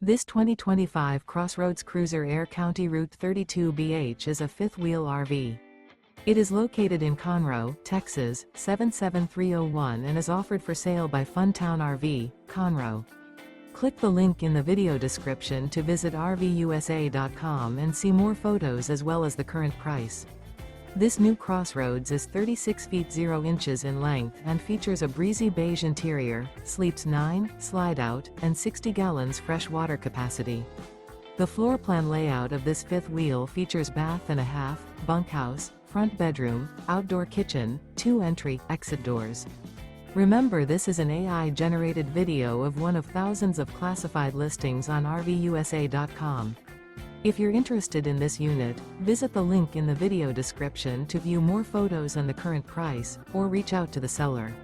This 2025 CrossRoads Cruiser Aire CR32BH is a fifth-wheel RV. It is located in Conroe, Texas, 77301 and is offered for sale by Funtown RV, Conroe. Click the link in the video description to visit RVUSA.com and see more photos as well as the current price. This new CrossRoads is 36 feet 0 inches in length and features a breezy beige interior, sleeps 9, slide-out, and 60 gallons fresh water capacity. The floor plan layout of this fifth wheel features bath and a half, bunkhouse, front bedroom, outdoor kitchen, 2 entry/exit doors. Remember, this is an AI-generated video of one of thousands of classified listings on RVUSA.com. If you're interested in this unit, visit the link in the video description to view more photos and the current price, or reach out to the seller.